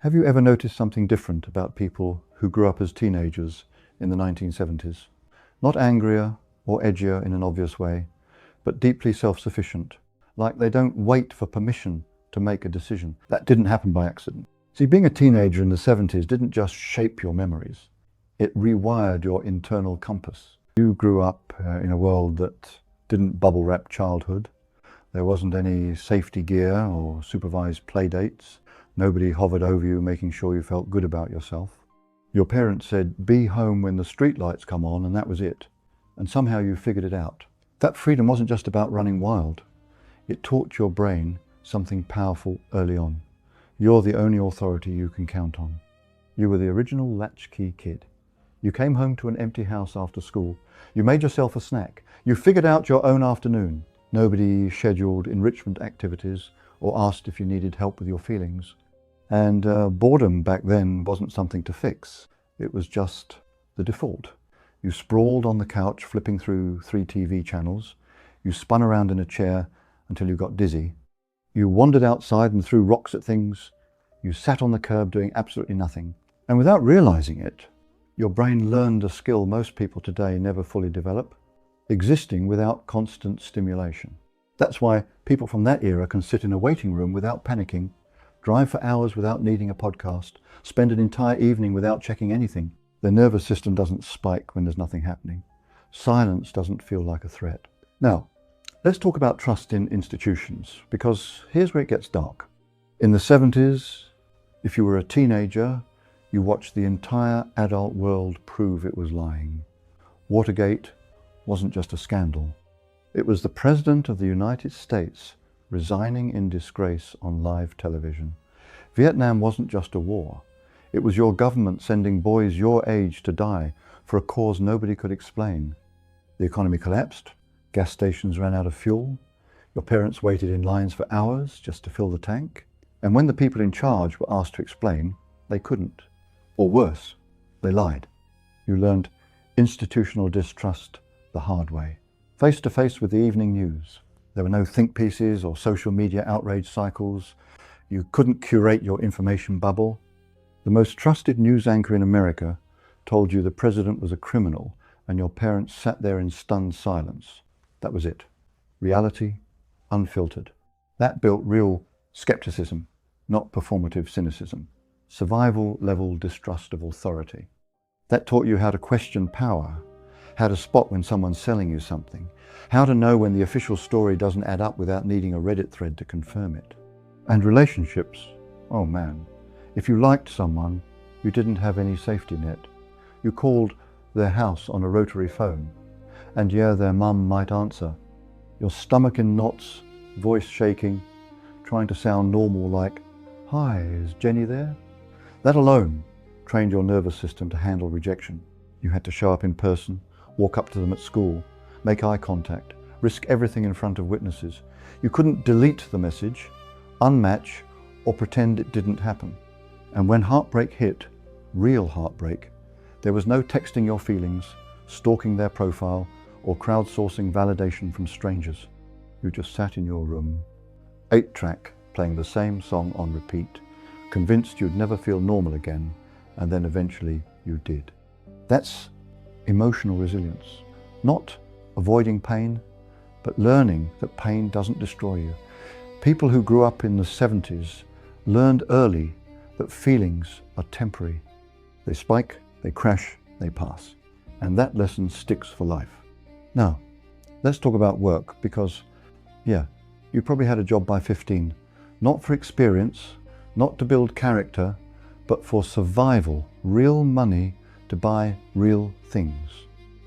Have you ever noticed something different about people who grew up as teenagers in the 1970s? Not angrier or edgier in an obvious way, but deeply self-sufficient, like they don't wait for permission to make a decision. That didn't happen by accident. See, being a teenager in the 70s didn't just shape your memories, it rewired your internal compass. You grew up in a world that didn't bubble wrap childhood. There wasn't any safety gear or supervised play dates. Nobody hovered over you making sure you felt good about yourself. Your parents said, be home when the street lights come on, and that was it. And somehow you figured it out. That freedom wasn't just about running wild. It taught your brain something powerful early on. You're the only authority you can count on. You were the original Latchkey kid. You came home to an empty house after school. You made yourself a snack. You figured out your own afternoon. Nobody scheduled enrichment activities or asked if you needed help with your feelings. And boredom back then wasn't something to fix. It was just the default. You sprawled on the couch flipping through 3 TV channels. You spun around in a chair until you got dizzy. You wandered outside and threw rocks at things. You sat on the curb doing absolutely nothing. And without realizing it, your brain learned a skill most people today never fully develop: existing without constant stimulation. That's why people from that era can sit in a waiting room without panicking, drive for hours without needing a podcast, spend an entire evening without checking anything. Their nervous system doesn't spike when there's nothing happening. Silence doesn't feel like a threat. Now, let's talk about trust in institutions, because here's where it gets dark. In the 70s, if you were a teenager, you watched the entire adult world prove it was lying. Watergate wasn't just a scandal. It was the President of the United States resigning in disgrace on live television. Vietnam wasn't just a war. It was your government sending boys your age to die for a cause nobody could explain. The economy collapsed. Gas stations ran out of fuel. Your parents waited in lines for hours just to fill the tank. And when the people in charge were asked to explain, they couldn't. Or worse, they lied. You learned institutional distrust the hard way, face to face with the evening news. There were no think pieces or social media outrage cycles. You couldn't curate your information bubble. The most trusted news anchor in America told you the president was a criminal, and your parents sat there in stunned silence. That was it. Reality, unfiltered. That built real skepticism, not performative cynicism. Survival-level distrust of authority. That taught you how to question power, how to spot when someone's selling you something, how to know when the official story doesn't add up without needing a Reddit thread to confirm it. And relationships, oh man, if you liked someone, you didn't have any safety net. You called their house on a rotary phone, and yeah, their mum might answer. Your stomach in knots, voice shaking, trying to sound normal like, "Hi, is Jenny there?" That alone trained your nervous system to handle rejection. You had to show up in person, walk up to them at school, make eye contact, risk everything in front of witnesses. You couldn't delete the message, unmatch, or pretend it didn't happen. And when heartbreak hit, real heartbreak, there was no texting your feelings, stalking their profile, or crowdsourcing validation from strangers. You just sat in your room, 8-track, playing the same song on repeat, convinced you'd never feel normal again, and then eventually you did. That's emotional resilience. Not avoiding pain, but learning that pain doesn't destroy you. People who grew up in the 70s learned early that feelings are temporary. They spike, they crash, they pass. And that lesson sticks for life. Now, let's talk about work, because, yeah, you probably had a job by 15, not for experience, not to build character, but for survival, real money to buy real things.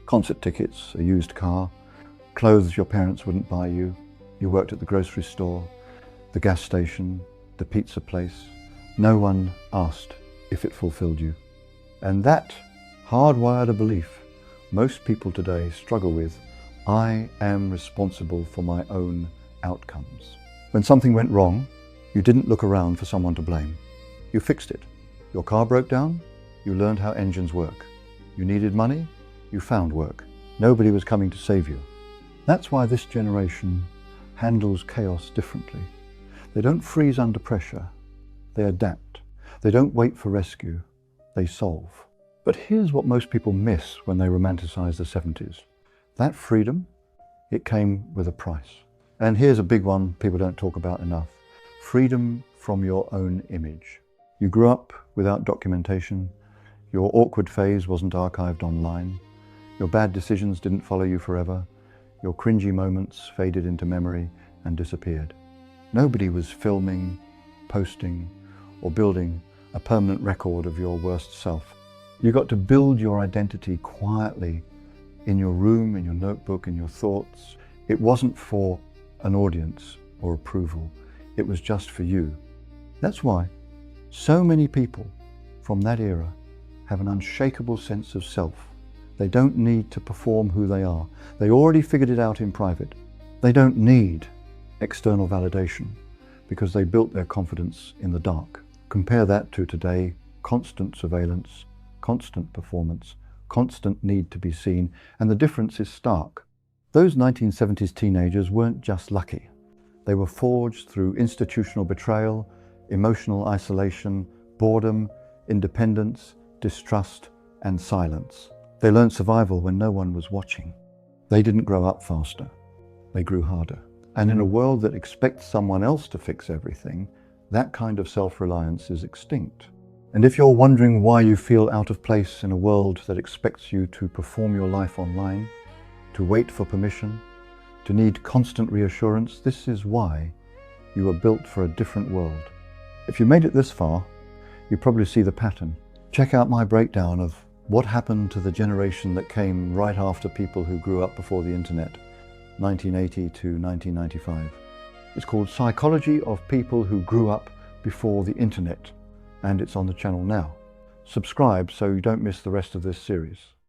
Concert tickets, a used car, clothes your parents wouldn't buy you. You worked at the grocery store, the gas station, the pizza place. No one asked if it fulfilled you. And that hardwired a belief most people today struggle with. I am responsible for my own outcomes. When something went wrong, you didn't look around for someone to blame. You fixed it. Your car broke down, you learned how engines work. You needed money, you found work. Nobody was coming to save you. That's why this generation handles chaos differently. They don't freeze under pressure, they adapt. They don't wait for rescue, they solve. But here's what most people miss when they romanticize the 70s. That freedom, it came with a price. And here's a big one people don't talk about enough. Freedom from your own image. You grew up without documentation. Your awkward phase wasn't archived online. Your bad decisions didn't follow you forever. Your cringy moments faded into memory and disappeared. Nobody was filming, posting, or building a permanent record of your worst self. You got to build your identity quietly in your room, in your notebook, in your thoughts. It wasn't for an audience or approval. It was just for you. That's why so many people from that era have an unshakable sense of self. They don't need to perform who they are. They already figured it out in private. They don't need external validation because they built their confidence in the dark. Compare that to today: constant surveillance, constant performance, constant need to be seen, and the difference is stark. Those 1970s teenagers weren't just lucky. They were forged through institutional betrayal, emotional isolation, boredom, independence, distrust, and silence. They learned survival when no one was watching. They didn't grow up faster. They grew harder. And in a world that expects someone else to fix everything, that kind of self-reliance is extinct. And if you're wondering why you feel out of place in a world that expects you to perform your life online, to wait for permission, to need constant reassurance, this is why you were built for a different world. If you made it this far, you probably see the pattern. Check out my breakdown of what happened to the generation that came right after people who grew up before the internet, 1980 to 1995. It's called Psychology of People Who Grew Up Before the Internet, and it's on the channel now. Subscribe so you don't miss the rest of this series.